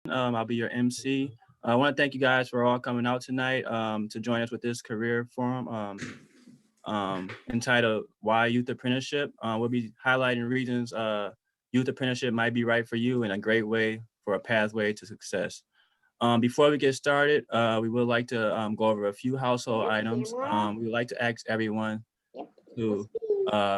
I'll be your MC. I want to thank you guys for all coming out tonight to join us with this career forum entitled "Why Youth Apprenticeship." We'll be highlighting reasons youth apprenticeship might be right for you and a great way for a pathway to success. Before we get started, we would like to go over a few household items. We would like to ask everyone to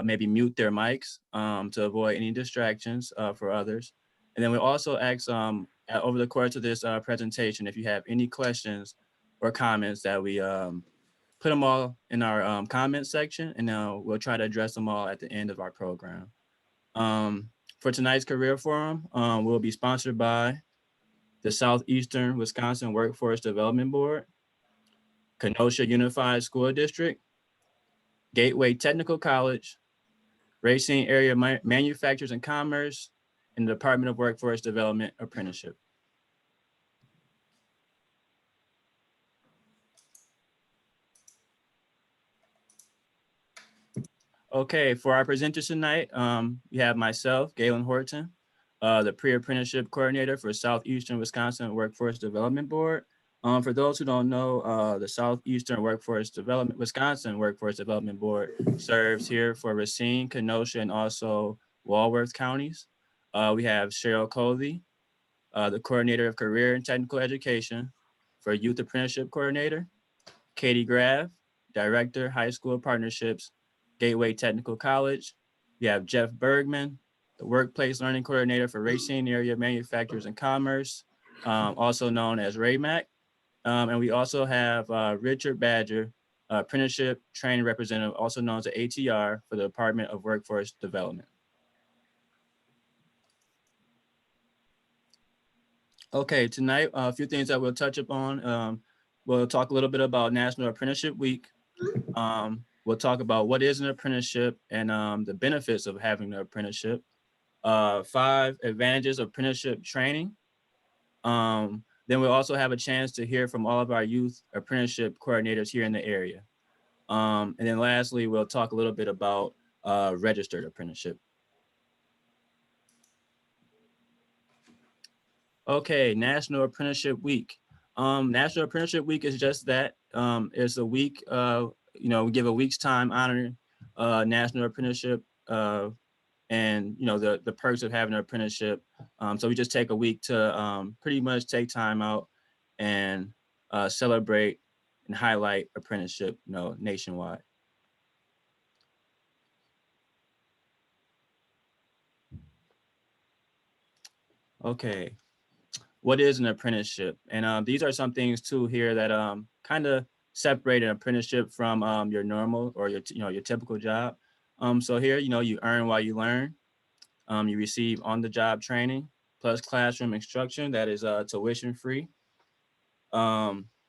maybe mute their mics to avoid any distractions for others. And then we also ask over the course of this presentation, if you have any questions or comments that we put them all in our comment section, and we'll try to address them all at the end of our program. Um, for tonight's career forum, we'll be sponsored by the Southeastern Wisconsin Workforce Development Board, Kenosha Unified School District, Gateway Technical College, Racine Area Manufacturers and Commerce, and the Department of Workforce Development Apprenticeship. Okay, for our presenters tonight, we have myself, Galen Horton, the Pre-Apprenticeship Coordinator for Southeastern Wisconsin Workforce Development Board. For those who don't know, the Southeastern Wisconsin Workforce Development Board serves here for Racine, Kenosha, and also Walworth counties. We have Cheryl Covey, the Coordinator of Career and Technical Education for Youth Apprenticeship Coordinator. Katie Graff, Director, High School Partnerships, Gateway Technical College. We have Jeff Bergman, the Workplace Learning Coordinator for Racine Area Manufacturers and Commerce, also known as RAMAC. And we also have Richard Badger, Apprenticeship Training Representative, also known as the ATR for the Department of Workforce Development. Okay, tonight, a few things that we'll touch upon. We'll talk a little bit about National Apprenticeship Week. We'll talk about what is an apprenticeship and the benefits of having an apprenticeship. 5 advantages of apprenticeship training. Then we'll also have a chance to hear from all of our youth apprenticeship coordinators here in the area. And then lastly, we'll talk a little bit about registered apprenticeship. Okay, National Apprenticeship Week. National Apprenticeship Week is just that. It's a week, we give a week's time honoring National Apprenticeship and, the perks of having an apprenticeship. So we just take a week to pretty much take time out and celebrate and highlight apprenticeship, nationwide. Okay, what is an apprenticeship? And these are some things too here that kind of separate an apprenticeship from your normal or your typical job. So here, you earn while you learn. You receive on-the-job training plus classroom instruction that is tuition free.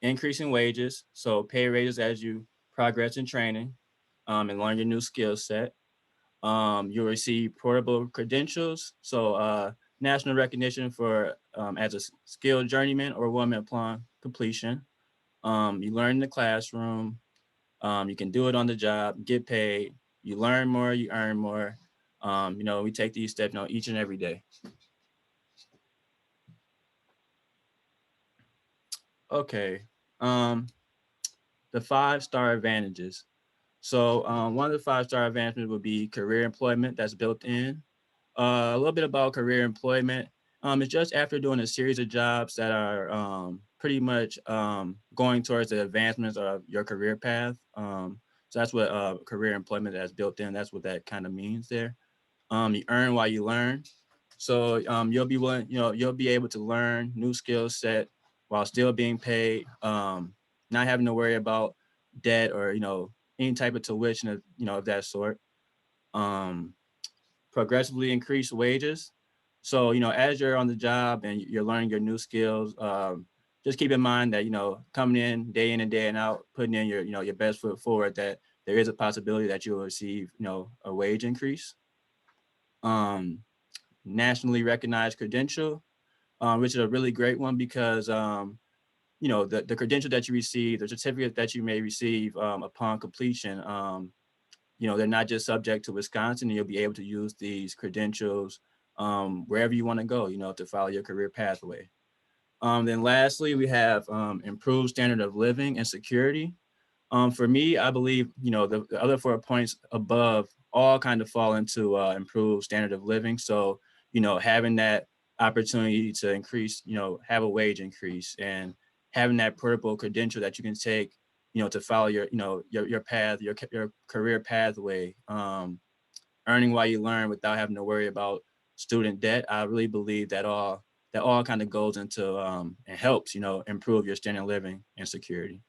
Increasing wages, so pay raises as you progress in training and learn your new skill set. You'll receive portable credentials, so national recognition for as a skilled journeyman or woman upon completion. You learn in the classroom. You can do it on the job, get paid. You learn more, you earn more. We take these steps, each and every day. Okay. The 5-star advantages. So one of the 5-star advantages would be career employment that's built in. A little bit about career employment. It's just after doing a series of jobs that are pretty much going towards the advancements of your career path. So that's what career employment that's built in. That's what that kind of means there. You earn while you learn. So you'll be willing, you'll be able to learn new skill set while still being paid, not having to worry about debt or any type of tuition of that sort. Progressively increase wages. So as you're on the job and you're learning your new skills, just keep in mind that coming in and day out, putting in your best foot forward, that there is a possibility that you'll receive a wage increase. Nationally recognized credential, which is a really great one because the credential that you receive, the certificate that you may receive upon completion, they're not just subject to Wisconsin, and you'll be able to use these credentials wherever you want to go, to follow your career pathway. Then lastly, we have improved standard of living and security. For me, I believe, the other 4 points above all kind of fall into improved standard of living. So, having that opportunity to increase, have a wage increase, and having that portable credential that you can take, to follow your path, your career pathway, earning while you learn without having to worry about student debt. I really believe that all kind of goes into and helps, improve your standard of living and security.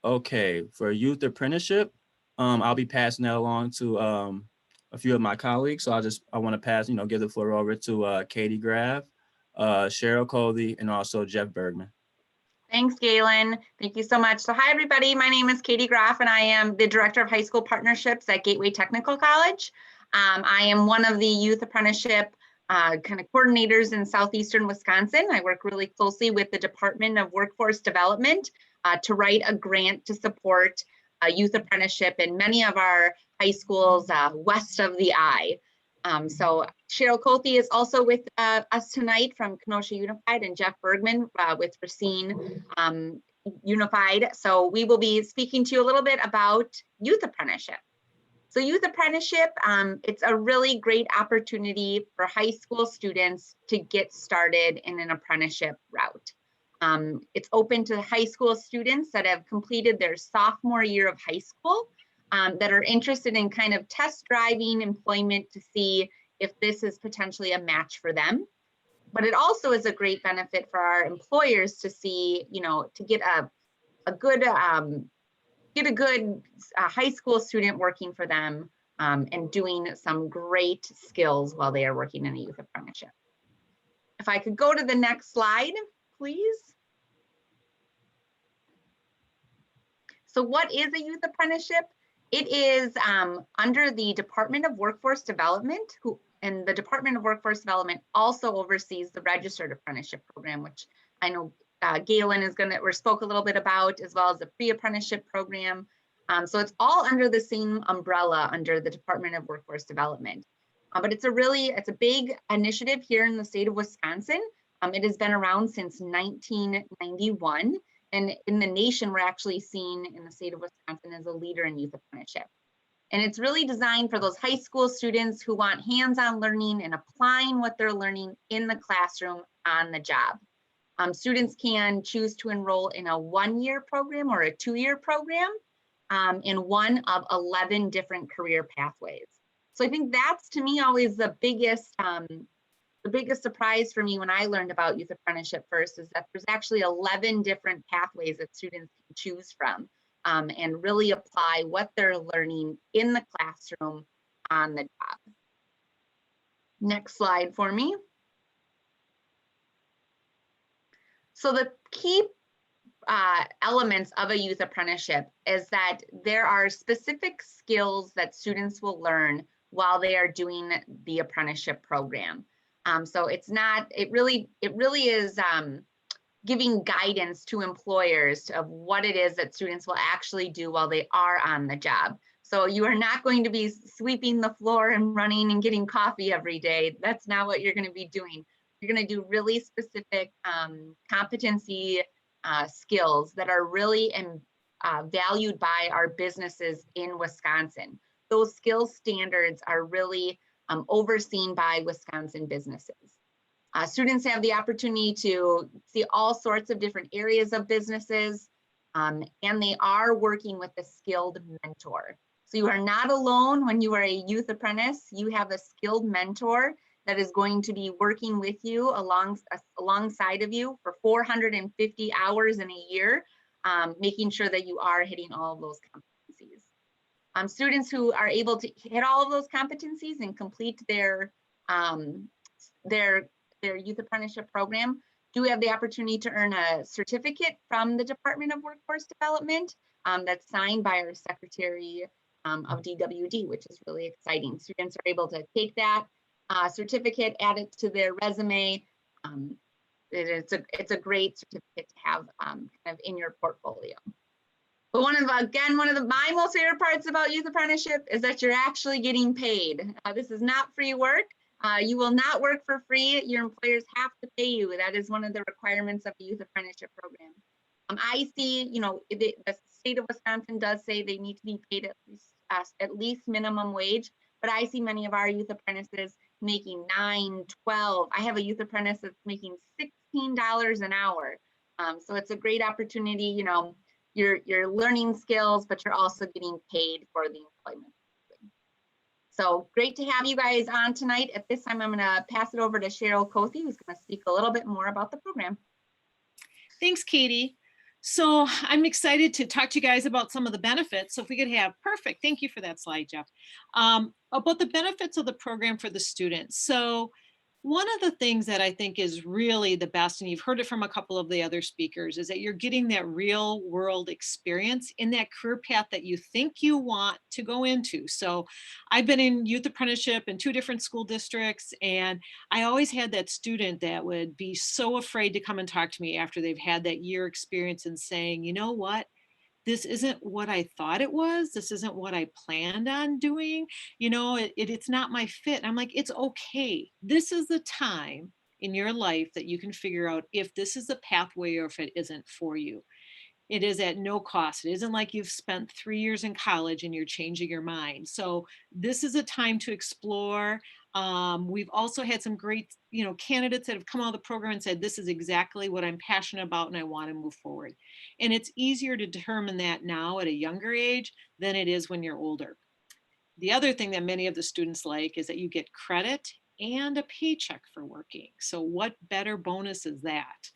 Okay, for youth apprenticeship, I'll be passing that along to a few of my colleagues. So I want to pass, give the floor over to Katie Graff, Cheryl Coley, and also Jeff Bergman. Thanks, Galen. Thank you so much. So hi, everybody. My name is Katie Graff, and I am the Director of High School Partnerships at Gateway Technical College. I am one of the youth apprenticeship kind of coordinators in southeastern Wisconsin. I work really closely with the Department of Workforce Development to write a grant to support youth apprenticeship in many of our high schools west of the I. So Cheryl Coley is also with us tonight from Kenosha Unified, and Jeff Bergman with Racine Unified. So we will be speaking to you a little bit about youth apprenticeship. So youth apprenticeship, it's a really great opportunity for high school students to get started in an apprenticeship route. It's open to high school students that have completed their sophomore year of high school, that are interested in kind of test driving employment to see if this is potentially a match for them. But it also is a great benefit for our employers to see, to get a good high school student working for them and doing some great skills while they are working in a youth apprenticeship. If I could go to the next slide, please. So what is a youth apprenticeship? It is under the Department of Workforce Development, and the Department of Workforce Development also oversees the Registered Apprenticeship Program, which I know Galen is spoke a little bit about, as well as the pre-apprenticeship program. So it's all under the same umbrella under the Department of Workforce Development. But it's a big initiative here in the state of Wisconsin. It has been around since 1991. And in the nation, we're actually seen in the state of Wisconsin as a leader in youth apprenticeship. And it's really designed for those high school students who want hands-on learning and applying what they're learning in the classroom on the job. Students can choose to enroll in a 1-year program or a 2-year program in one of 11 different career pathways. So I think that's, to me, always the biggest surprise for me when I learned about youth apprenticeship first, is that there's actually 11 different pathways that students can choose from and really apply what they're learning in the classroom on the job. Next slide for me. So the key elements of a youth apprenticeship is that there are specific skills that students will learn while they are doing the apprenticeship program. So it really is giving guidance to employers of what it is that students will actually do while they are on the job. So you are not going to be sweeping the floor and running and getting coffee every day. That's not what you're going to be doing. You're going to do really specific competency skills that are really valued by our businesses in Wisconsin. Those skills standards are really overseen by Wisconsin businesses. Students have the opportunity to see all sorts of different areas of businesses, and they are working with a skilled mentor. So you are not alone when you are a youth apprentice. You have a skilled mentor that is going to be working with you alongside of you for 450 hours in a year, making sure that you are hitting all of those competencies. Students who are able to hit all of those competencies and complete their youth apprenticeship program do have the opportunity to earn a certificate from the Department of Workforce Development that's signed by our Secretary of DWD, which is really exciting. Students are able to take that certificate, add it to their resume. It's a great certificate to have kind of in your portfolio. But one of my most favorite parts about youth apprenticeship is that you're actually getting paid. This is not free work. You will not work for free. Your employers have to pay you. That is one of the requirements of the youth apprenticeship program. I see, the state of Wisconsin does say they need to be paid at least minimum wage, but I see many of our youth apprentices making $9, $12. I have a youth apprentice that's making $16 an hour. So it's a great opportunity. You're learning skills, but you're also getting paid for the employment. So great to have you guys on tonight. At this time, I'm going to pass it over to Cheryl Cothy, who's going to speak a little bit more about the program. Thanks, Katie. So I'm excited to talk to you guys about some of the benefits. So if we could have, perfect, thank you for that slide, Jeff, about the benefits of the program for the students. So one of the things that I think is really the best, and you've heard it from a couple of the other speakers, is that you're getting that real world experience in that career path that you think you want to go into. So I've been in youth apprenticeship in 2 different school districts, and I always had that student that would be so afraid to come and talk to me after they've had that year experience and saying, you know what? This isn't what I thought it was. This isn't what I planned on doing. It's not my fit. And I'm like, it's okay. This is the time in your life that you can figure out if this is the pathway or if it isn't for you. It is at no cost. It isn't like you've spent 3 years in college and you're changing your mind. So this is a time to explore. We've also had some great, candidates that have come out of the program and said, this is exactly what I'm passionate about and I want to move forward. And it's easier to determine that now at a younger age than it is when you're older. The other thing that many of the students like is that you get credit and a paycheck for working. So what better bonus is that?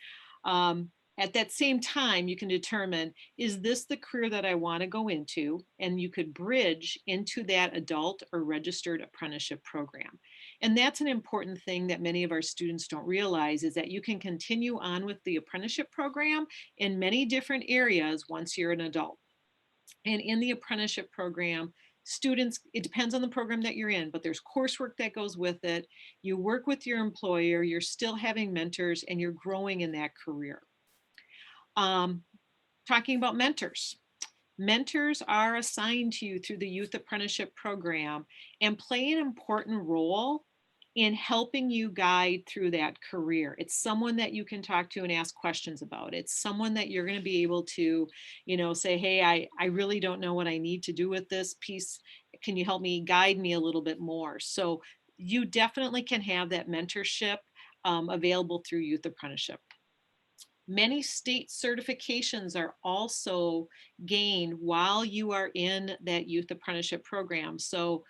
At that same time, you can determine, is this the career that I want to go into? And you could bridge into that adult or registered apprenticeship program. And that's an important thing that many of our students don't realize, is that you can continue on with the apprenticeship program in many different areas once you're an adult. And in the apprenticeship program, students, it depends on the program that you're in, but there's coursework that goes with it. You work with your employer, you're still having mentors, and you're growing in that career. Talking about mentors. Mentors are assigned to you through the youth apprenticeship program and play an important role in helping you guide through that career. It's someone that you can talk to and ask questions about. It's someone that you're going to be able to, say, hey, I really don't know what I need to do with this piece. Can you help me, guide me a little bit more? So you definitely can have that mentorship available through youth apprenticeship. Many state certifications are also gained while you are in that youth apprenticeship program. So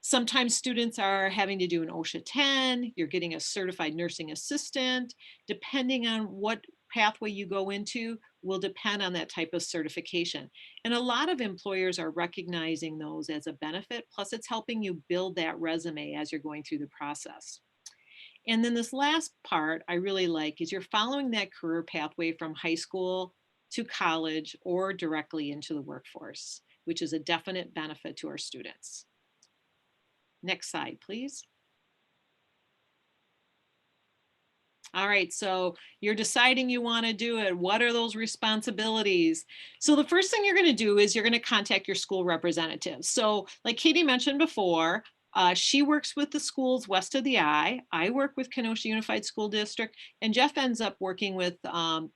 sometimes students are having to do an OSHA 10, you're getting a certified nursing assistant. Depending on what pathway you go into will depend on that type of certification. And a lot of employers are recognizing those as a benefit, plus it's helping you build that resume as you're going through the process. And then this last part I really like is you're following that career pathway from high school to college or directly into the workforce, which is a definite benefit to our students. Next slide, please. All right, so you're deciding you want to do it. What are those responsibilities? So the first thing you're going to do is you're going to contact your school representative. So like Katie mentioned before, she works with the schools west of the I work with Kenosha Unified School District, and Jeff ends up working with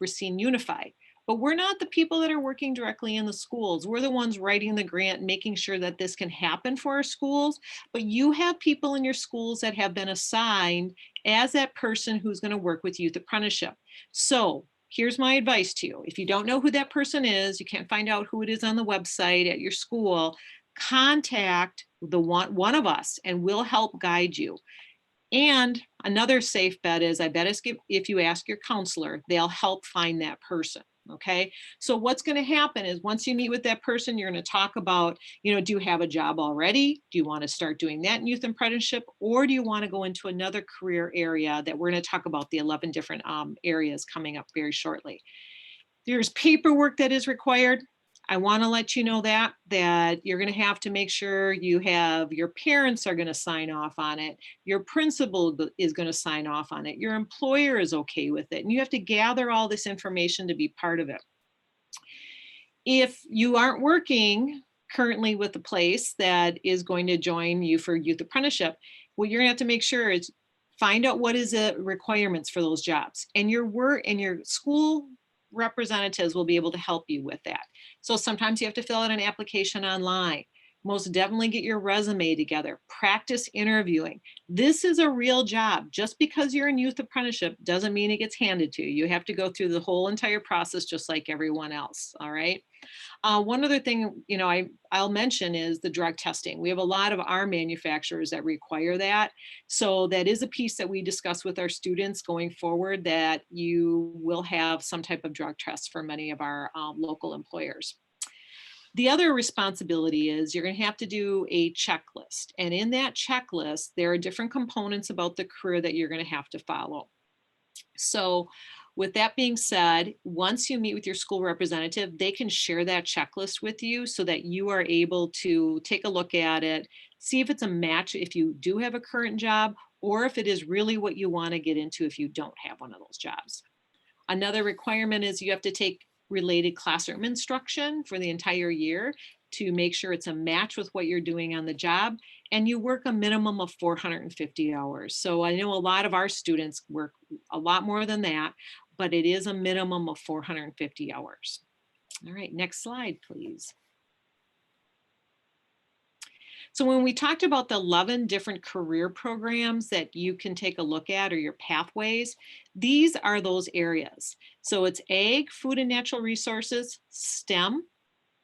Racine Unified. But we're not the people that are working directly in the schools. We're the ones writing the grant, making sure that this can happen for our schools. But you have people in your schools that have been assigned as that person who's going to work with youth apprenticeship. So here's my advice to you. If you don't know who that person is, you can't find out who it is on the website at your school, contact one of us and we'll help guide you. And another safe bet is, I bet if you ask your counselor, they'll help find that person. Okay, so what's going to happen is once you meet with that person, you're going to talk about, do you have a job already? Do you want to start doing that in youth apprenticeship? Or do you want to go into another career area that we're going to talk about, the 11 different areas coming up very shortly? There's paperwork that is required. I want to let you know that you're going to have to make sure your parents are going to sign off on it. Your principal is going to sign off on it. Your employer is okay with it. And you have to gather all this information to be part of it. If you aren't working currently with the place that is going to join you for youth apprenticeship, what you're gonna have to make sure is find out what is the requirements for those jobs, and your work and your school representatives will be able to help you with that. So sometimes you have to fill out an application online. Most definitely get your resume together, practice interviewing. This is a real job. Just because you're in youth apprenticeship doesn't mean it gets handed to you. You have to go through the whole entire process just like everyone else, all right? One other thing, I'll mention is the drug testing. We have a lot of our manufacturers that require that. So that is a piece that we discuss with our students going forward, that you will have some type of drug test for many of our local employers. The other responsibility is you're going to have to do a checklist. And in that checklist, there are different components about the career that you're going to have to follow. So with that being said, once you meet with your school representative, they can share that checklist with you so that you are able to take a look at it, see if it's a match if you do have a current job, or if it is really what you want to get into if you don't have one of those jobs. Another requirement is you have to take related classroom instruction for the entire year to make sure it's a match with what you're doing on the job, and you work a minimum of 450 hours. So I know a lot of our students work a lot more than that, but it is a minimum of 450 hours. All right, next slide, please. So when we talked about the 11 different career programs that you can take a look at, or your pathways, these are those areas. So it's ag, food and natural resources, STEM,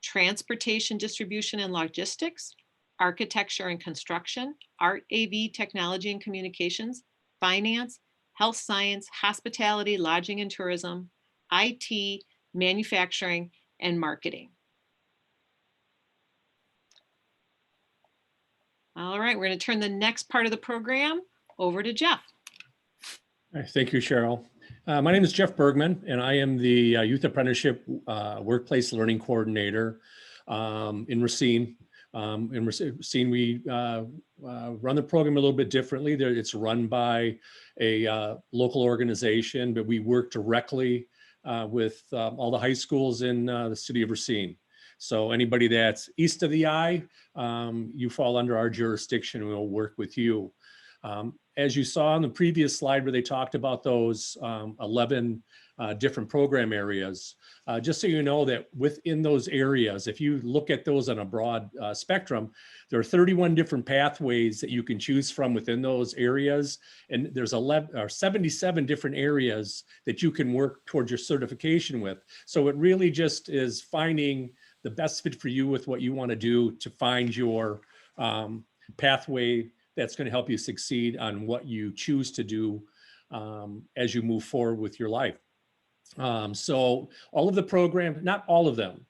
transportation, distribution and logistics, architecture and construction, art, AV, technology and communications, finance, health science, hospitality, lodging and tourism, IT, manufacturing, and marketing. All right, we're going to turn the next part of the program over to Jeff. All right, thank you, Cheryl. My name is Jeff Bergman, and I am the Youth Apprenticeship Workplace Learning Coordinator in Racine. In Racine, we run the program a little bit differently. It's run by a local organization, but we work directly with all the high schools in the city of Racine. So anybody that's east of the I, you fall under our jurisdiction and we'll work with you. As you saw on the previous slide where they talked about those 11 different program areas, just so you know that within those areas, if you look at those on a broad spectrum, there are 31 different pathways that you can choose from within those areas. And there's 77 different areas that you can work towards your certification with. So it really just is finding the best fit for you with what you want to do to find your pathway that's going to help you succeed on what you choose to do as you move forward with your life. So all of the programs, not all of them,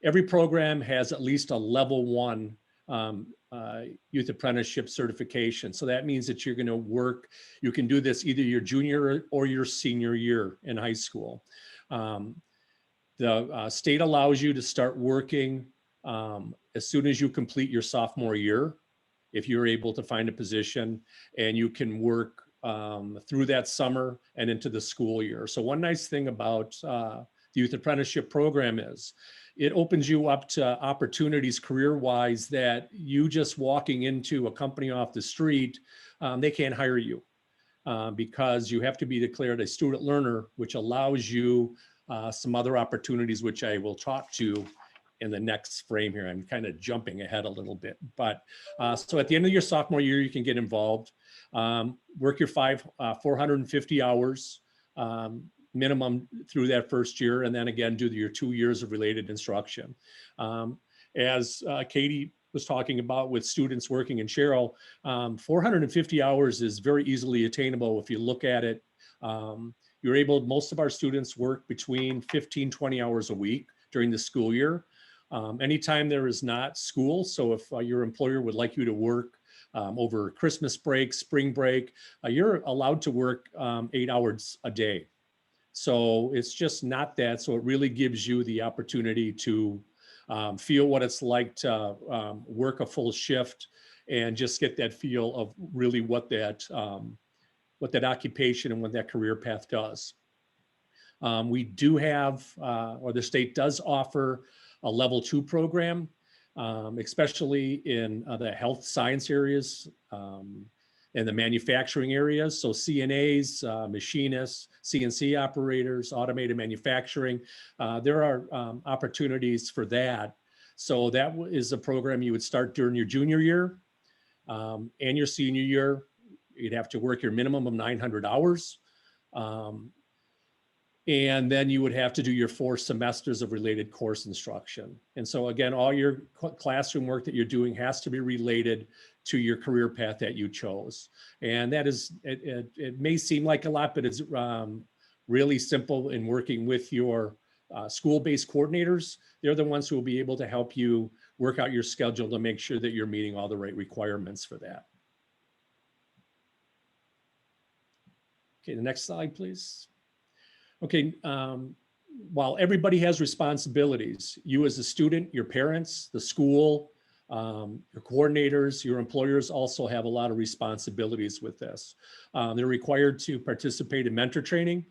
every program has at least a level 1 youth apprenticeship certification. So that means that you're going to work, you can do this either your junior or your senior year in high school. The state allows you to start working as soon as you complete your sophomore year, if you're able to find a position, and you can work through that summer and into the school year. So one nice thing about the Youth Apprenticeship program is it opens you up to opportunities career-wise that you just walking into a company off the street, they can't hire you because you have to be declared a student learner, which allows you some other opportunities, which I will talk to in the next frame here. I'm kind of jumping ahead a little bit, but so at the end of your sophomore year, you can get involved, work your 450 hours minimum through that first year, and then again, do your 2 years of related instruction. As Katie was talking about with students working in Cheryl, 450 hours is very easily attainable if you look at it. You're able, most of our students work between 15, 20 hours a week during the school year. Anytime there is not school, so if your employer would like you to work over Christmas break, spring break, you're allowed to work 8 hours a day. So it's just not that. So it really gives you the opportunity to feel what it's like to work a full shift and just get that feel of really what that occupation and what that career path does. We do have, or the state does offer a level 2 program, especially in the health science areas and the manufacturing areas. So CNAs, machinists, CNC operators, automated manufacturing, there are opportunities for that. So that is a program you would start during your junior year and your senior year. You'd have to work your minimum of 900 hours. And then you would have to do your 4 semesters of related course instruction. And so again, all your classroom work that you're doing has to be related to your career path that you chose. And that is, it may seem like a lot, but it's really simple in working with your school-based coordinators. They're the ones who will be able to help you work out your schedule to make sure that you're meeting all the right requirements for that. Okay, the next slide, please. Okay, while everybody has responsibilities, you as a student, your parents, the school, your coordinators, your employers also have a lot of responsibilities with this. They're required to participate in mentor training,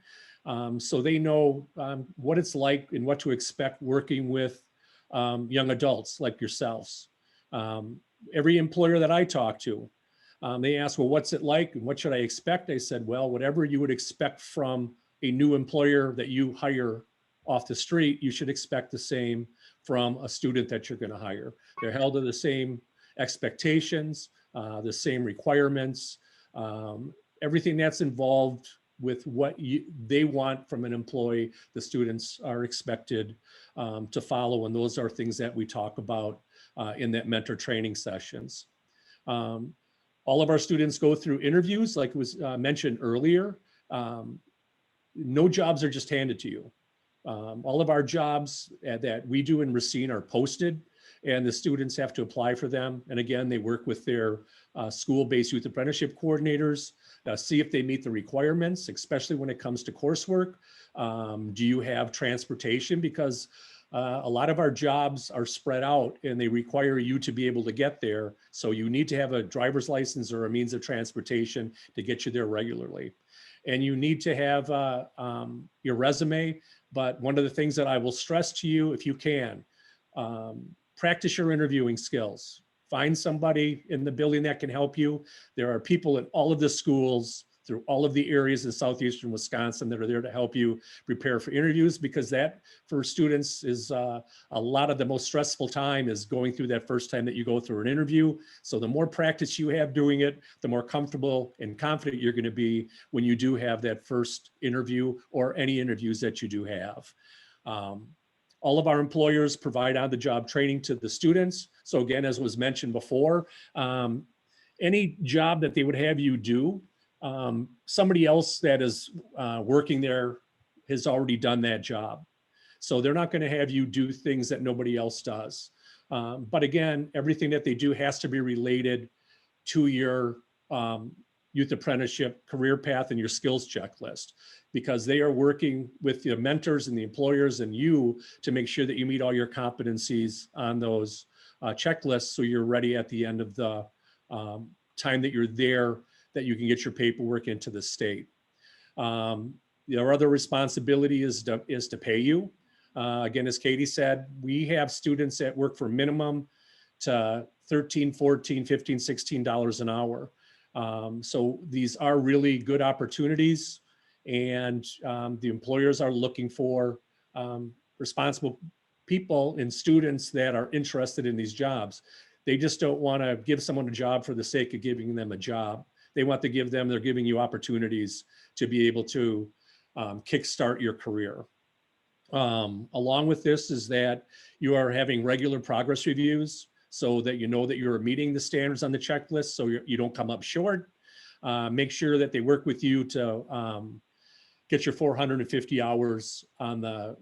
so they know what it's like and what to expect working with young adults like yourselves. Every employer that I talk to, they ask, well, what's it like and what should I expect? I said, well, whatever you would expect from a new employer that you hire off the street, you should expect the same from a student that you're going to hire. They're held to the same expectations, the same requirements, everything that's involved with what they want from an employee, the students are expected to follow. And those are things that we talk about in that mentor training sessions. All of our students go through interviews, like was mentioned earlier. No jobs are just handed to you. All of our jobs that we do in Racine are posted, and the students have to apply for them. And again, they work with their school-based youth apprenticeship coordinators, see if they meet the requirements, especially when it comes to coursework. Do you have transportation? Because a lot of our jobs are spread out and they require you to be able to get there. So you need to have a driver's license or a means of transportation to get you there regularly. And you need to have your resume. But one of the things that I will stress to you, if you can, practice your interviewing skills. Find somebody in the building that can help you. There are people in all of the schools through all of the areas in southeastern Wisconsin that are there to help you prepare for interviews, because that for students is a lot of the most stressful time is going through that first time that you go through an interview. So the more practice you have doing it, the more comfortable and confident you're going to be when you do have that first interview or any interviews that you do have. All of our employers provide on-the-job training to the students. So again, as was mentioned before, any job that they would have you do, somebody else that is working there has already done that job. So they're not going to have you do things that nobody else does. But again, everything that they do has to be related to your youth apprenticeship career path and your skills checklist, because they are working with the mentors and the employers and you to make sure that you meet all your competencies on those checklists, so you're ready at the end of the time that you're there, that you can get your paperwork into the state. Your other responsibility is to pay you. Again, as Katie said, we have students that work for minimum to $13, $14, $15, $16 an hour. So these are really good opportunities, and the employers are looking for responsible people and students that are interested in these jobs. They just don't want to give someone a job for the sake of giving them a job. They want to give them, they're giving you opportunities to be able to kickstart your career. Along with this is that you are having regular progress reviews so that you know that you're meeting the standards on the checklist, so you don't come up short. Make sure that they work with you to get your 450 hours on the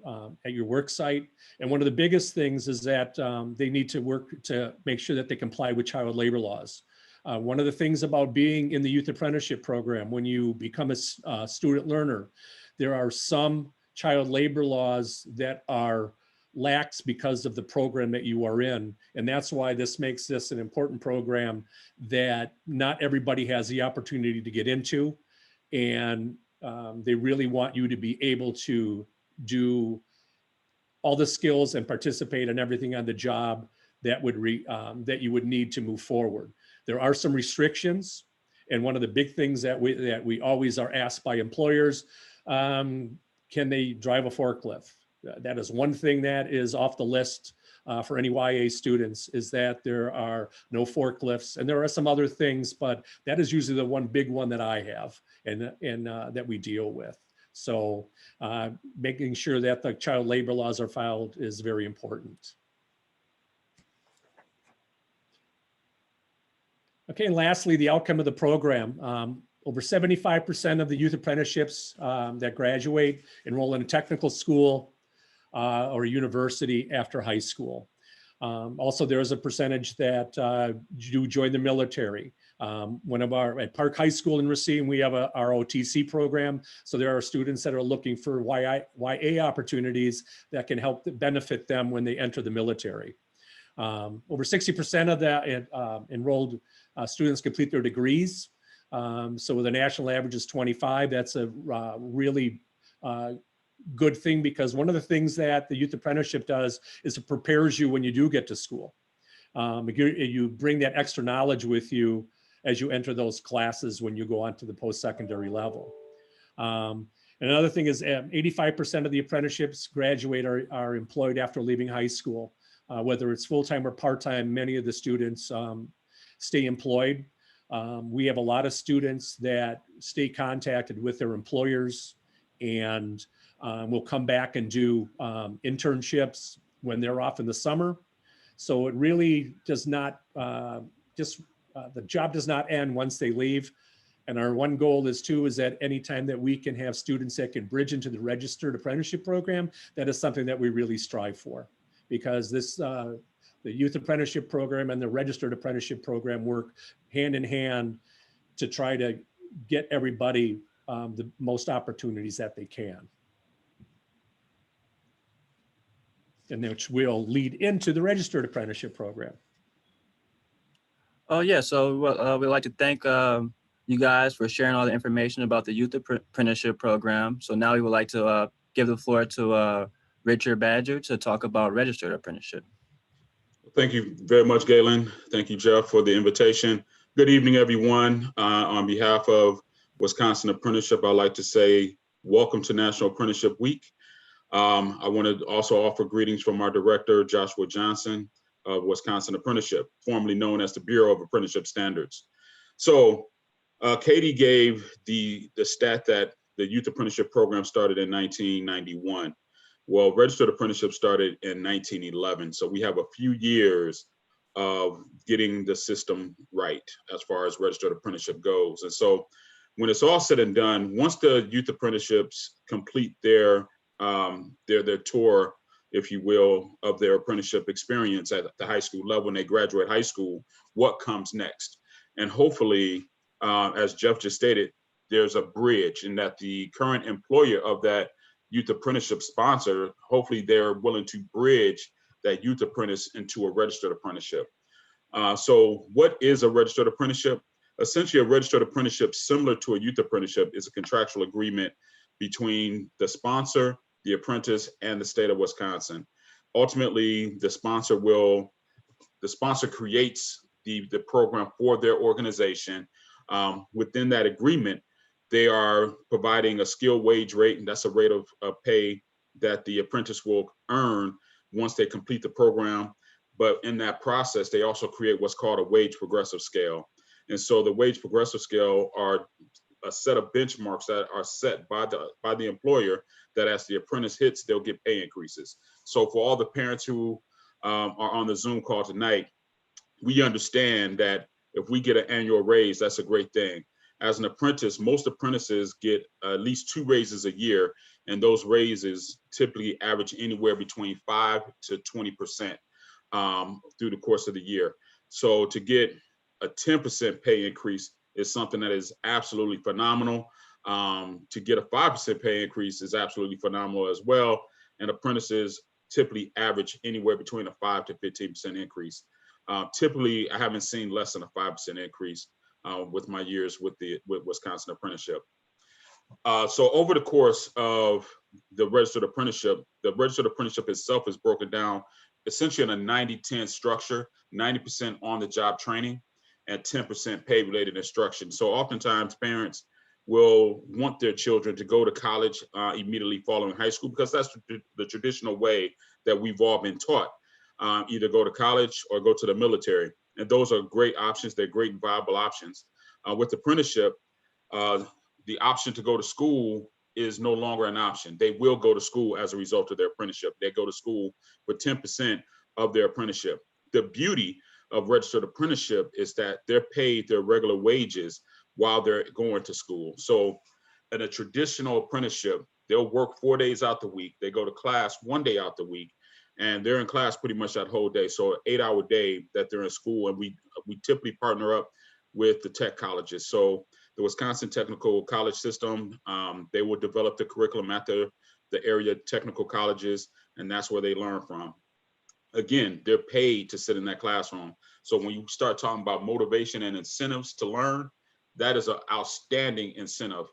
at your work site. And one of the biggest things is that they need to work to make sure that they comply with child labor laws. One of the things about being in the youth apprenticeship program, when you become a student learner, there are some child labor laws that are lax because of the program that you are in. And that's why this makes this an important program that not everybody has the opportunity to get into. And they really want you to be able to do all the skills and participate in everything on the job that that you would need to move forward. There are some restrictions, and one of the big things that we always are asked by employers, can they drive a forklift? That is one thing that is off the list for any YA students, is that there are no forklifts, and there are some other things, but that is usually the one big one that I have and that we deal with. So making sure that the child labor laws are filed is very important. Okay, and lastly, the outcome of the program. Over 75% of the youth apprenticeships that graduate enroll in a technical school or a university after high school. Also, there is a percentage that do join the military. At Park High School in Racine, we have a ROTC program. So there are students that are looking for YA opportunities that can help benefit them when they enter the military. Over 60% of the enrolled students complete their degrees. So the national average is 25. That's a really good thing, because one of the things that the youth apprenticeship does is it prepares you when you do get to school. You bring that extra knowledge with you as you enter those classes when you go on to the post-secondary level. Another thing is 85% of the apprenticeships graduate are employed after leaving high school. Whether it's full-time or part-time, many of the students stay employed. We have a lot of students that stay contacted with their employers and will come back and do internships when they're off in the summer. So it really does not, the job does not end once they leave. And our one goal is that anytime that we can have students that can bridge into the registered apprenticeship program, that is something that we really strive for. Because the youth apprenticeship program and the registered apprenticeship program work hand in hand to try to get everybody the most opportunities that they can. And which will lead into the registered apprenticeship program. Oh yeah, so we'd like to thank you guys for sharing all the information about the youth apprenticeship program. So now we would like to give the floor to Richard Badger to talk about registered apprenticeship. Thank you very much, Galen. Thank you, Jeff, for the invitation. Good evening, everyone. On behalf of Wisconsin Apprenticeship, I'd like to say welcome to National Apprenticeship Week. I want to also offer greetings from our director, Joshua Johnson of Wisconsin Apprenticeship, formerly known as the Bureau of Apprenticeship Standards. So Katie gave the stat that the youth apprenticeship program started in 1991. Well, registered apprenticeship started in 1911. So we have a few years of getting the system right as far as registered apprenticeship goes. And so when it's all said and done, once the youth apprenticeships complete their tour, if you will, of their apprenticeship experience at the high school level, when they graduate high school, what comes next? And hopefully, as Jeff just stated, there's a bridge in that the current employer of that youth apprenticeship sponsor, hopefully they're willing to bridge that youth apprentice into a registered apprenticeship. So what is a registered apprenticeship? Essentially, a registered apprenticeship, similar to a youth apprenticeship, is a contractual agreement between the sponsor, the apprentice, and the state of Wisconsin. Ultimately, the sponsor creates the program for their organization. Within that agreement, they are providing a skilled wage rate, and that's a rate of pay that the apprentice will earn once they complete the program. But in that process, they also create what's called a wage progressive scale. And so the wage progressive scale are a set of benchmarks that are set by the employer that as the apprentice hits, they'll get pay increases. So for all the parents who are on the Zoom call tonight, we understand that if we get an annual raise, that's a great thing. As an apprentice, most apprentices get at least 2 raises a year, and those raises typically average anywhere between 5 to 20% through the course of the year. So to get a 10% pay increase is something that is absolutely phenomenal. To get a 5% pay increase is absolutely phenomenal as well. And apprentices typically average anywhere between a 5 to 15% increase. Typically, I haven't seen less than a 5% increase with my years with Wisconsin Apprenticeship. So over the course of the registered apprenticeship itself is broken down essentially in a 90-10 structure, 90% on the job training and 10% pay related instruction. So oftentimes parents will want their children to go to college immediately following high school, because that's the traditional way that we've all been taught. Either go to college or go to the military. And those are great options. They're great and viable options. With apprenticeship, the option to go to school is no longer an option. They will go to school as a result of their apprenticeship. They go to school for 10% of their apprenticeship. The beauty of registered apprenticeship is that they're paid their regular wages while they're going to school. So in a traditional apprenticeship, they'll work 4 days out the week. They go to class 1 day out the week, and they're in class pretty much that whole day. So an 8-hour day that they're in school, and we typically partner up with the tech colleges. So the Wisconsin Technical College System, they will develop the curriculum at the area technical colleges, and that's where they learn from. Again, they're paid to sit in that classroom. So when you start talking about motivation and incentives to learn, that is an outstanding incentive.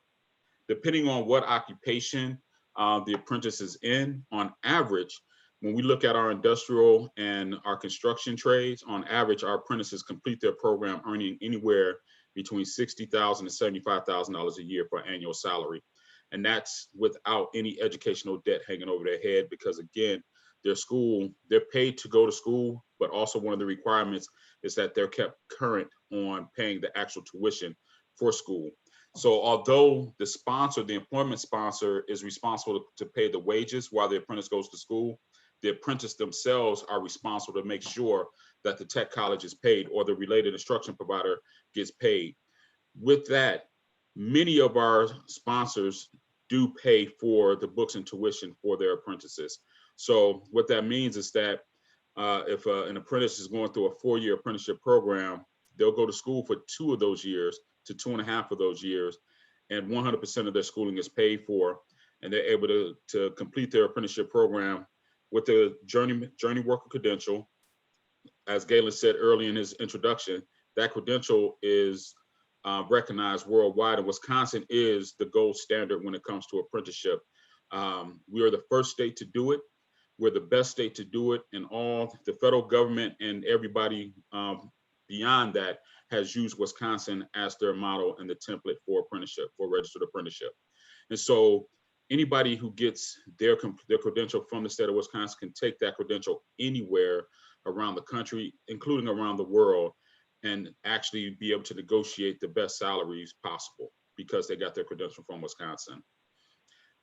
Depending on what occupation the apprentice is in, on average, when we look at our industrial and our construction trades, on average, our apprentices complete their program earning anywhere between $60,000 and $75,000 a year for annual salary. And that's without any educational debt hanging over their head, because again, they're paid to go to school, but also one of the requirements is that they're kept current on paying the actual tuition for school. So although the employment sponsor is responsible to pay the wages while the apprentice goes to school, the apprentice themselves are responsible to make sure that the tech college is paid or the related instruction provider gets paid. With that, many of our sponsors do pay for the books and tuition for their apprentices. So what that means is that if an apprentice is going through a 4-year apprenticeship program, they'll go to school for 2 of those years to 2.5 of those years, and 100% of their schooling is paid for, and they're able to complete their apprenticeship program with the journey worker credential. As Galen said early in his introduction, that credential is recognized worldwide, and Wisconsin is the gold standard when it comes to apprenticeship. We are the first state to do it. We're the best state to do it, and all the federal government and everybody beyond that has used Wisconsin as their model and the template for apprenticeship, for registered apprenticeship. And so anybody who gets their credential from the state of Wisconsin can take that credential anywhere around the country, including around the world, and actually be able to negotiate the best salaries possible because they got their credential from Wisconsin.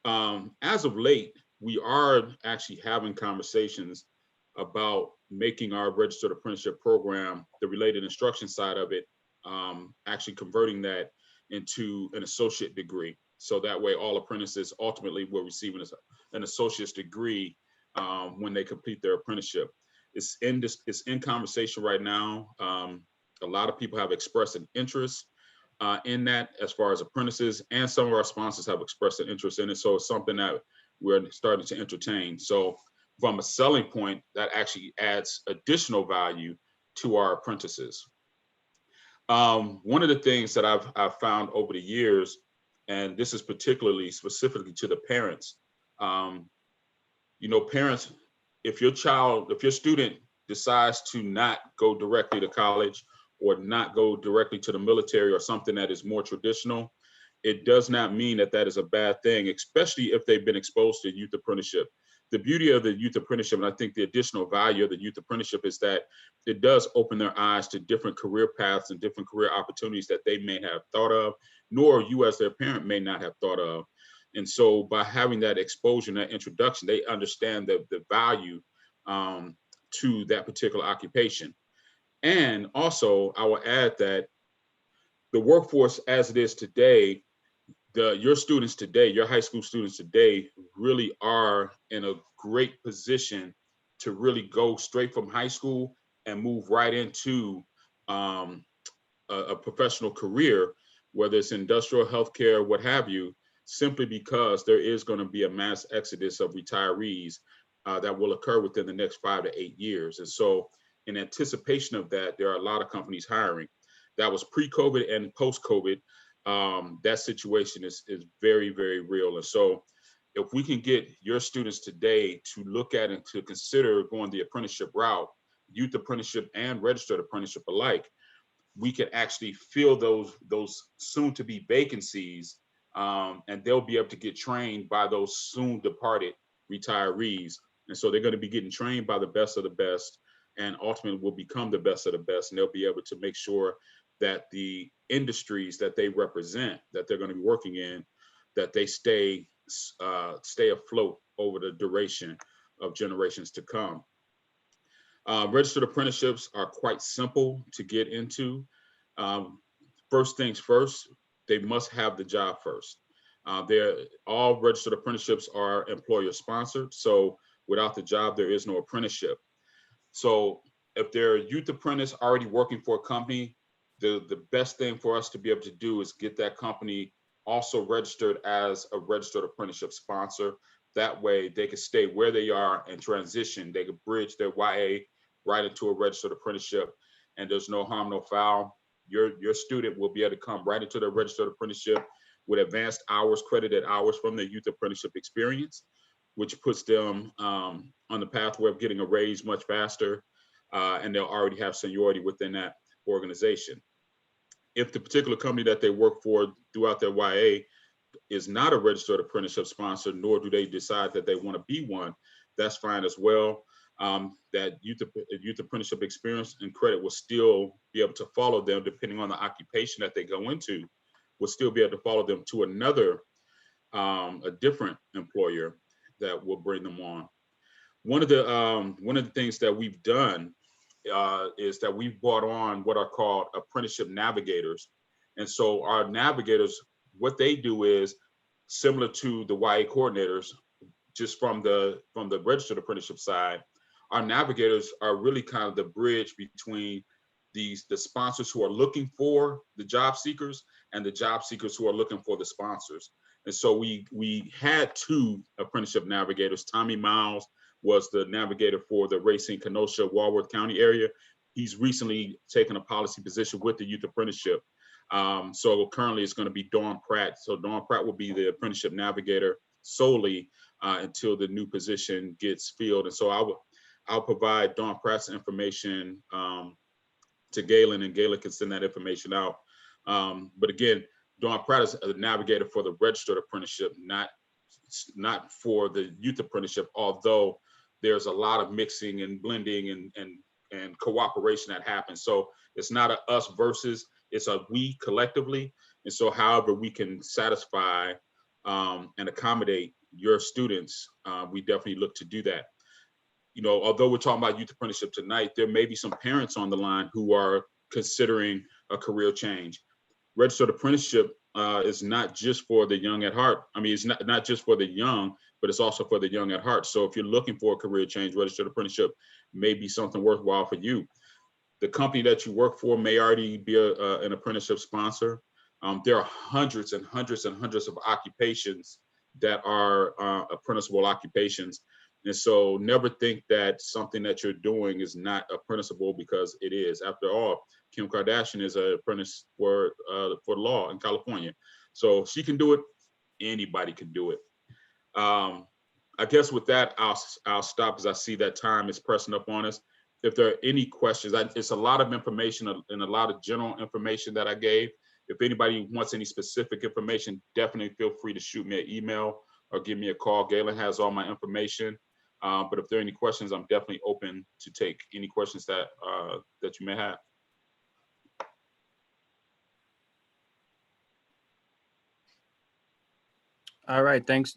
As of late, we are actually having conversations about making our registered apprenticeship program, the related instruction side of it, actually converting that into an associate degree. So that way all apprentices ultimately will receive an associate's degree when they complete their apprenticeship. It's in conversation right now. A lot of people have expressed an interest in that as far as apprentices, and some of our sponsors have expressed an interest in it. So it's something that we're starting to entertain. So from a selling point, that actually adds additional value to our apprentices. One of the things that I've found over the years, and this is specifically to the parents, parents, if your student decides to not go directly to college or not go directly to the military or something that is more traditional, it does not mean that that is a bad thing, especially if they've been exposed to youth apprenticeship. The beauty of the youth apprenticeship, and I think the additional value of the youth apprenticeship, is that it does open their eyes to different career paths and different career opportunities that they may have thought of, nor you as their parent may not have thought of. And so by having that exposure and that introduction, they understand the value to that particular occupation. And also, I will add that the workforce as it is today, your students today, your high school students today, really are in a great position to really go straight from high school and move right into a professional career, whether it's industrial, healthcare, what have you, simply because there is going to be a mass exodus of retirees that will occur within the next 5 to 8 years. And so in anticipation of that, there are a lot of companies hiring. That was pre-COVID and post-COVID. that situation is very, very real. And so if we can get your students today to look at and to consider going the apprenticeship route, youth apprenticeship and registered apprenticeship alike, we can actually fill those soon to be vacancies, and they'll be able to get trained by those soon departed retirees. And so they're going to be getting trained by the best of the best, and ultimately will become the best of the best. And they'll be able to make sure that the industries that they represent, that they're going to be working in, that they stay afloat over the duration of generations to come. Registered apprenticeships are quite simple to get into. First things first, they must have the job first. All registered apprenticeships are employer sponsored. So without the job, there is no apprenticeship. So if they're a youth apprentice already working for a company, the best thing for us to be able to do is get that company also registered as a registered apprenticeship sponsor. That way they can stay where they are and transition. They can bridge their YA right into a registered apprenticeship, and there's no harm, no foul. Your student will be able to come right into the registered apprenticeship with advanced hours, credited hours from their youth apprenticeship experience, which puts them on the pathway of getting a raise much faster, and they'll already have seniority within that organization. If the particular company that they work for throughout their YA is not a registered apprenticeship sponsor, nor do they decide that they want to be one, that's fine as well. That youth apprenticeship experience and credit will still be able to follow them, depending on the occupation that they go into, will still be able to follow them to another, a different employer that will bring them on. One of the things that we've done is that we've brought on what are called apprenticeship navigators. And so our navigators, what they do is similar to the YA coordinators, just from the registered apprenticeship side. Our navigators are really kind of the bridge between the sponsors who are looking for the job seekers and the job seekers who are looking for the sponsors. And so we had two apprenticeship navigators. Tommy Miles was the navigator for the Racine, Kenosha, Walworth County area. He's recently taken a policy position with the youth apprenticeship. So currently it's going to be Dawn Pratt. So Dawn Pratt will be the apprenticeship navigator solely until the new position gets filled. And so I'll provide Dawn Pratt's information to Galen, and Galen can send that information out. But again, Dawn Pratt is a navigator for the registered apprenticeship, not for the youth apprenticeship, although there's a lot of mixing and blending and cooperation that happens. So it's not a us versus, it's a we collectively. And so however we can satisfy and accommodate your students, we definitely look to do that. You know, although we're talking about youth apprenticeship tonight, there may be some parents on the line who are considering a career change. Registered apprenticeship is not just for the young at heart. I mean, it's not just for the young, but it's also for the young at heart. So if you're looking for a career change, registered apprenticeship may be something worthwhile for you. The company that you work for may already be an apprenticeship sponsor. There are hundreds and hundreds and hundreds of occupations that are apprenticeable occupations. And so never think that something that you're doing is not apprenticeable, because it is. After all, Kim Kardashian is an apprentice for law in California. So she can do it, anybody can do it. I guess with that, I'll stop, as I see that time is pressing up on us. If there are any questions, it's a lot of information and a lot of general information that I gave. If anybody wants any specific information, definitely feel free to shoot me an email or give me a call. Galen has all my information. But if there are any questions, I'm definitely open to take any questions that you may have. All right, thanks.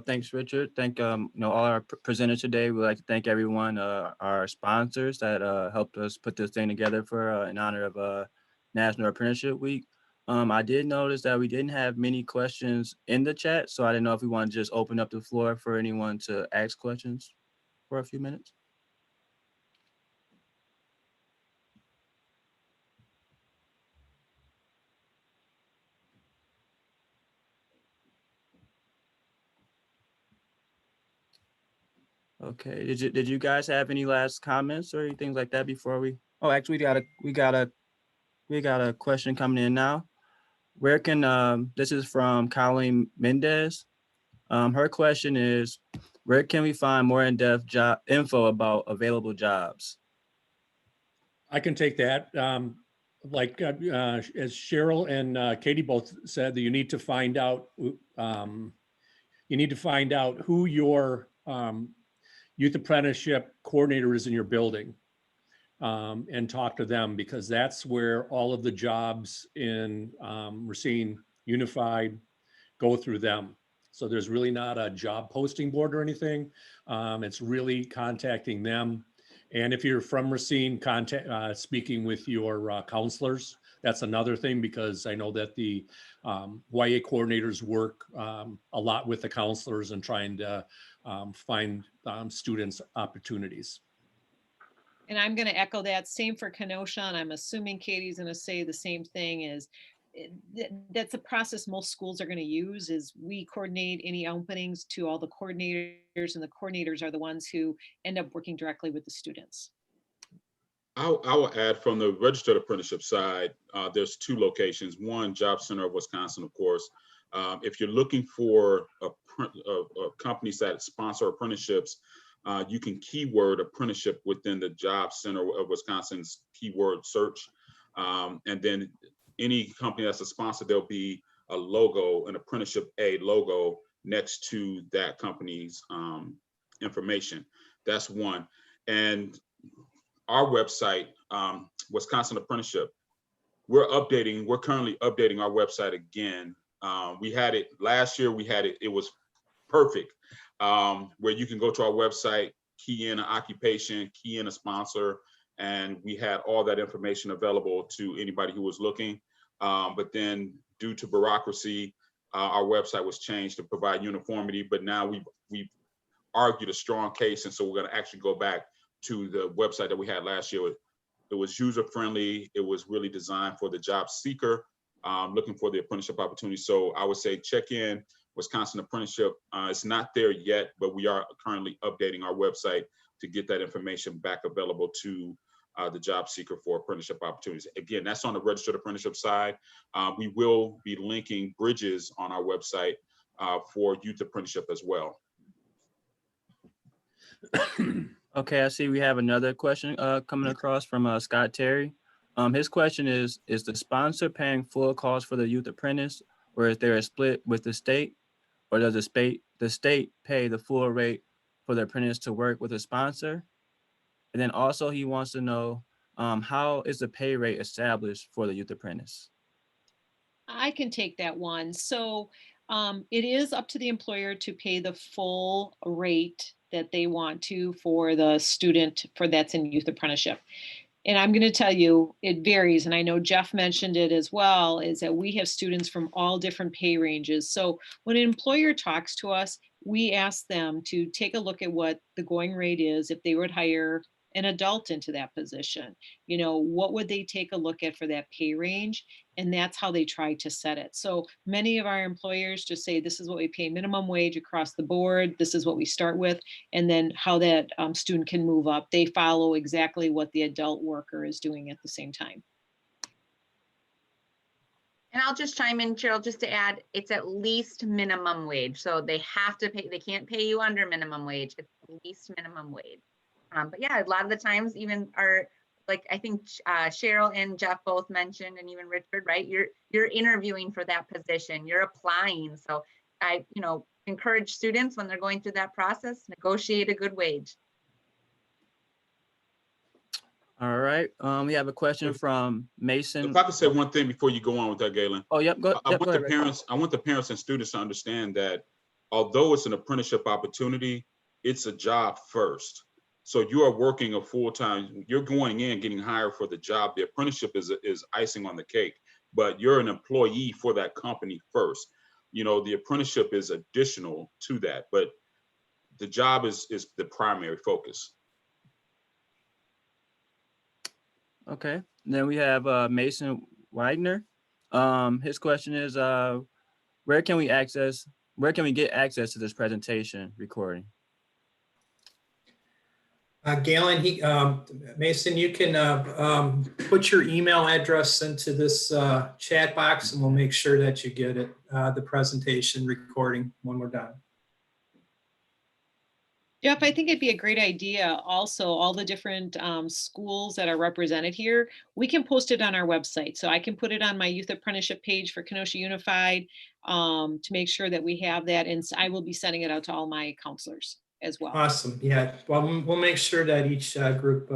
Thanks, Richard. Thank all our presenters today. We'd like to thank everyone, our sponsors that helped us put this thing together for in honor of National Apprenticeship Week. I did notice that we didn't have many questions in the chat, so I didn't know if we want to just open up the floor for anyone to ask questions for a few minutes. Okay, did you guys have any last comments or anything like that before we? Oh, actually, we got a question coming in now. where can, this is from Colleen Mendez. Her question is, where can we find more in-depth job info about available jobs? I can take that. As Cheryl and Katie both said, that you need to find out, who your youth apprenticeship coordinator is in your building, and talk to them, because that's where all of the jobs in Racine Unified go through them. So there's really not a job posting board or anything. It's really contacting them. And if you're from Racine, speaking with your counselors. That's another thing, because I know that the YA coordinators work a lot with the counselors and trying to find students opportunities. And I'm going to echo that. Same for Kenosha. And I'm assuming Katie's going to say the same thing. Is that's a process most schools are going to use, is we coordinate any openings to all the coordinators, and the coordinators are the ones who end up working directly with the students. I will add, from the registered apprenticeship side, there's 2 locations. One, Job Center of Wisconsin, of course. If you're looking for companies that sponsor apprenticeships, you can keyword apprenticeship within the Job Center of Wisconsin's keyword search. And then any company that's a sponsor, there'll be a logo, an Apprenticeship A logo next to that company's information. That's one. And our website, Wisconsin Apprenticeship, we're currently updating our website again. We had it last year, it was perfect, where you can go to our website, key in an occupation, key in a sponsor, and we had all that information available to anybody who was looking. But then due to bureaucracy, our website was changed to provide uniformity, but now we've argued a strong case, and so we're going to actually go back to the website that we had last year. It was user-friendly. It was really designed for the job seeker looking for the apprenticeship opportunity. So I would say check in Wisconsin Apprenticeship. It's not there yet, but we are currently updating our website to get that information back available to the job seeker for apprenticeship opportunities. Again, that's on the registered apprenticeship side. We will be linking bridges on our website for youth apprenticeship as well. Okay, I see we have another question coming across from Scott Terry. His question is the sponsor paying full cost for the youth apprentice, or is there a split with the state, or does the state pay the full rate for the apprentice to work with a sponsor? And then also he wants to know, how is the pay rate established for the youth apprentice? I can take that one. So it is up to the employer to pay the full rate that they want to for the student that's in youth apprenticeship. And I'm going to tell you, it varies. And I know Jeff mentioned it as well, is that we have students from all different pay ranges. So when an employer talks to us, we ask them to take a look at what the going rate is if they would hire an adult into that position. You know, what would they take a look at for that pay range? And that's how they try to set it. So many of our employers just say, this is what we pay minimum wage across the board. This is what we start with. And then how that student can move up. They follow exactly what the adult worker is doing at the same time. And I'll just chime in, Cheryl, just to add, it's at least minimum wage. So they have to pay, they can't pay you under minimum wage. It's at least minimum wage. But yeah, a lot of the times even are, like, I think Cheryl and Jeff both mentioned, and even Richard, right? You're interviewing for that position, you're applying. So I, encourage students when they're going through that process, negotiate a good wage. All right. We have a question from Mason. If I could say one thing before you go on with that, Galen. Oh, yep. I want the parents and students to understand that although it's an apprenticeship opportunity, it's a job first. So you are working a full-time, you're going in, getting hired for the job. The apprenticeship is icing on the cake, but you're an employee for that company first. The apprenticeship is additional to that, but the job is the primary focus. Okay. Then we have Mason Widener. His question is, where can we get access to this presentation recording? Galen, Mason, you can put your email address into this chat box, and we'll make sure that you get it, the presentation recording when we're done. Jeff, I think it'd be a great idea. Also, all the different schools that are represented here, we can post it on our website. So I can put it on my youth apprenticeship page for Kenosha Unified to make sure that we have that. And I will be sending it out to all my counselors as well. Awesome. Yeah. Well, we'll make sure that each group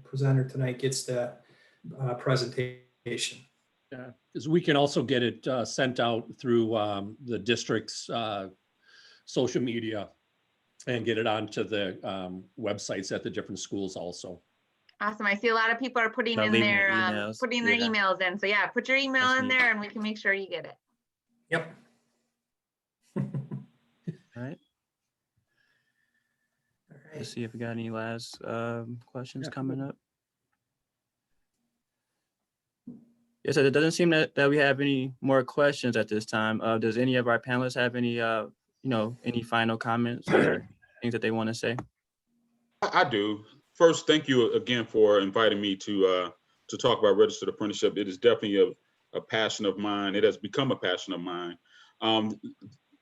presenter tonight gets that presentation. Yeah, because we can also get it sent out through the district's social media and get it onto the websites at the different schools also. Awesome. I see a lot of people are putting in leaving their their emails. putting their Yeah. emails in. So yeah, put your email That's in neat. there and we can make sure you get it. Yep. All right. All Let's right. see if we got any last questions Yeah. coming up. Yes, it doesn't seem that we have any more questions at this time. Does any of our panelists have any, any final comments or things that they want to say? I do. First, thank you again for inviting me to talk about registered apprenticeship. It is definitely a passion of mine. It has become a passion of mine.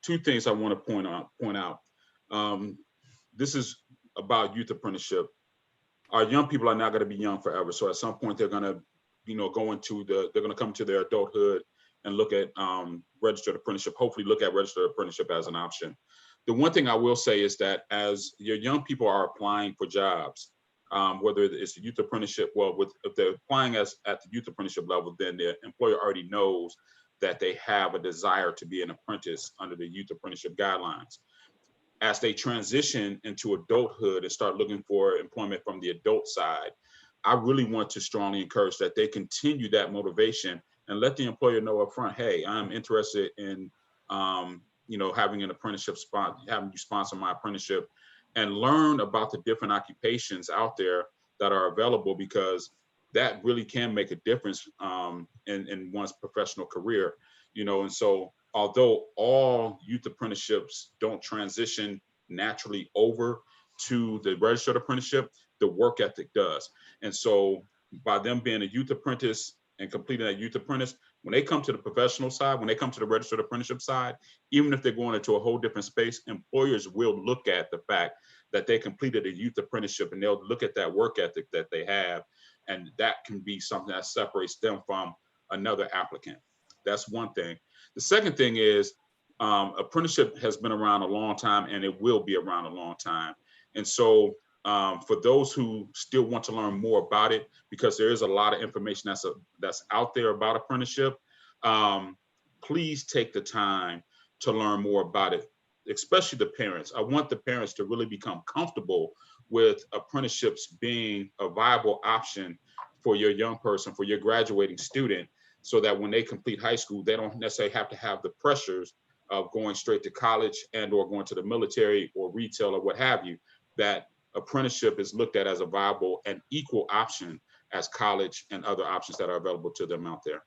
Two things I want to point out. This is about youth apprenticeship. Our young people are not going to be young forever. So at some point they're going to, they're going to come to their adulthood and look at registered apprenticeship. Hopefully, look at registered apprenticeship as an option. The one thing I will say is that as your young people are applying for jobs, whether it's the youth apprenticeship, if they're applying at the youth apprenticeship level, then the employer already knows that they have a desire to be an apprentice under the youth apprenticeship guidelines. As they transition into adulthood and start looking for employment from the adult side, I really want to strongly encourage that they continue that motivation and let the employer know up front, hey, I'm interested in having an apprenticeship spot, having you sponsor my apprenticeship, and learn about the different occupations out there that are available, because that really can make a difference in one's professional career. And so although all youth apprenticeships don't transition naturally over to the registered apprenticeship, the work ethic does. And so by them being a youth apprentice and completing that youth apprentice, when they come to the professional side, when they come to the registered apprenticeship side, even if they're going into a whole different space, employers will look at the fact that they completed a youth apprenticeship, and they'll look at that work ethic that they have. And that can be something that separates them from another applicant. That's one thing. The second thing is apprenticeship has been around a long time, and it will be around a long time. And so for those who still want to learn more about it, because there is a lot of information that's out there about apprenticeship, please take the time to learn more about it, especially the parents. I want the parents to really become comfortable with apprenticeships being a viable option for your young person, for your graduating student, so that when they complete high school, they don't necessarily have to have the pressures of going straight to college and or going to the military or retail or what have you. That apprenticeship is looked at as a viable and equal option as college and other options that are available to them out there.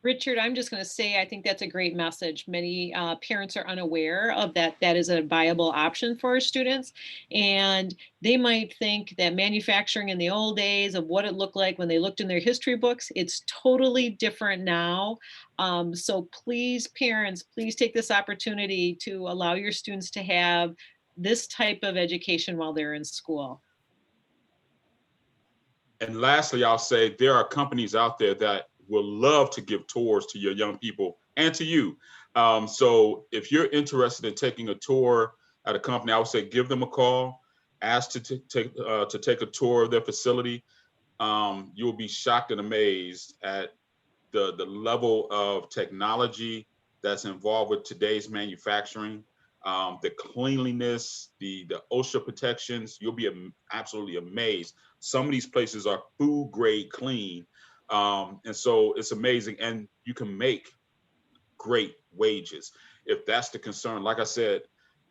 Richard, I'm just going to say, I think that's a great message. Many parents are unaware of that. That is a viable option for our students. And they might think that manufacturing in the old days of what it looked like when they looked in their history books, it's totally different now. So please, parents, please take this opportunity to allow your students to have this type of education while they're in school. And lastly, I'll say there are companies out there that will love to give tours to your young people and to you. So if you're interested in taking a tour at a company, I would say give them a call, ask to take a tour of their facility. You'll be shocked and amazed at the level of technology that's involved with today's manufacturing, the cleanliness, the OSHA protections. You'll be absolutely amazed. Some of these places are food grade clean. And so it's amazing, and you can make great wages if that's the concern. Like I said,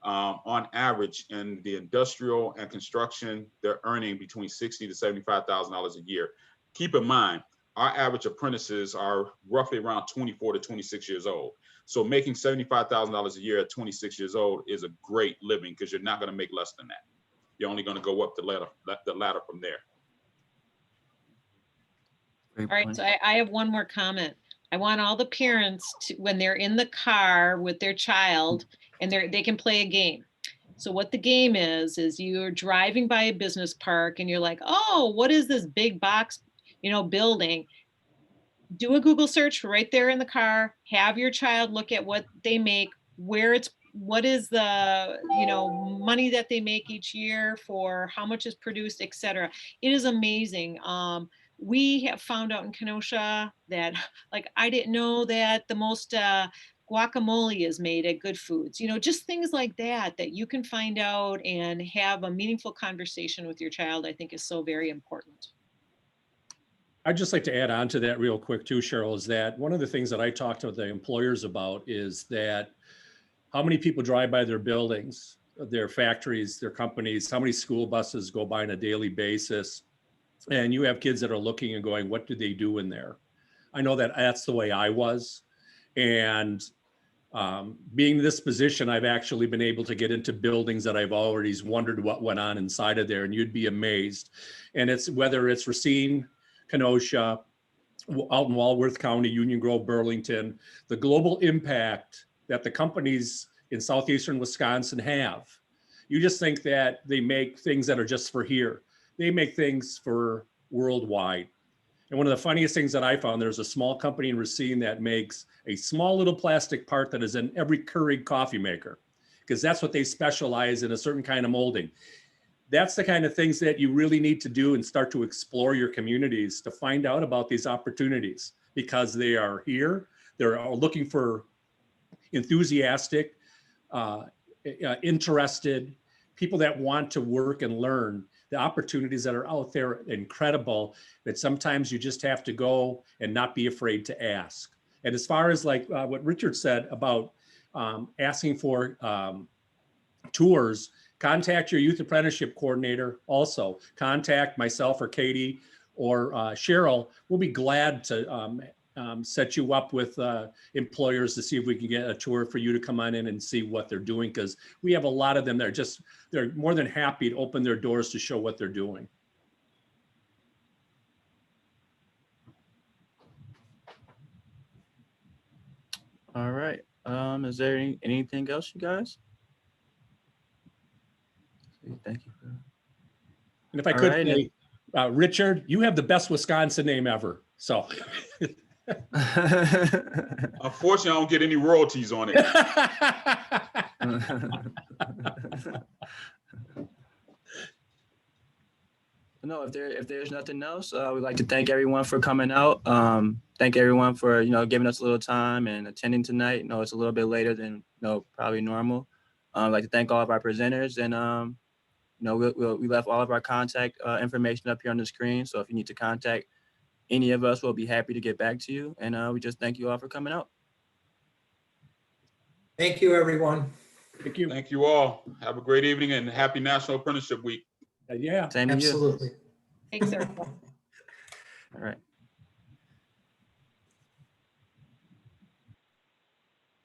on average in the industrial and construction, they're earning between $60,000 to $75,000 a year. Keep in mind, our average apprentices are roughly around 24 to 26 years old. So making $75,000 a year at 26 years old is a great living because you're not going to make less than that. You're only going to go up the ladder from there. Great All right, point. so I have one more comment. I want all the parents to, when they're in the car with their child and they can play a game. So what the game is you're driving by a business park and you're like, oh, what is this big box, building? Do a Google search right there in the car, have your child look at what they make, what is the, money that they make each year for how much is produced, etc. It is amazing. We have found out in Kenosha that, like, I didn't know that the most guacamole is made at Good Foods, just things like that you can find out and have a meaningful conversation with your child, I think is so very important. I'd just like to add on to that real quick too, Cheryl, is that one of the things that I talk to the employers about is that how many people drive by their buildings, their factories, their companies, how many school buses go by on a daily basis. And you have kids that are looking and going, what do they do in there? I know that that's the way I was. And being in this position, I've actually been able to get into buildings that I've always wondered what went on inside of there, and you'd be amazed. And it's whether it's Racine, Kenosha, out in Walworth County, Union Grove, Burlington, the global impact that the companies in southeastern Wisconsin have. You just think that they make things that are just for here. They make things for worldwide. And one of the funniest things that I found, there's a small company in Racine that makes a small little plastic part that is in every Keurig coffee maker, because that's what they specialize in, a certain kind of molding. That's the kind of things that you really need to do and start to explore your communities to find out about these opportunities, because they are here. They're looking for enthusiastic, interested people that want to work and learn. The opportunities that are out there are incredible, that sometimes you just have to go and not be afraid to ask. And as far as like what Richard said about asking for tours, contact your youth apprenticeship coordinator. Also contact myself or Katie or Cheryl. We'll be glad to set you up with employers to see if we can get a tour for you to come on in and see what they're doing, because we have a lot of them that are they're more than happy to open their doors to show what they're doing. All right. Is there anything else, you guys? Thank you. And if I All could right, say, Richard, you have the best Wisconsin name ever. So. Unfortunately, I don't get any royalties on it. No, if there's nothing else, we'd like to thank everyone for coming out. Thank everyone for giving us a little time and attending tonight. It's a little bit later than probably normal. I'd like to thank all of our presenters, and we left all of our contact information up here on the screen. So if you need to contact any of us, we'll be happy to get back to you. And we just thank you all for coming out. Thank you, everyone. Thank you. Thank you all. Have a great evening and happy National Apprenticeship Week. Yeah. Same to you. Absolutely. Thanks, everyone. All right.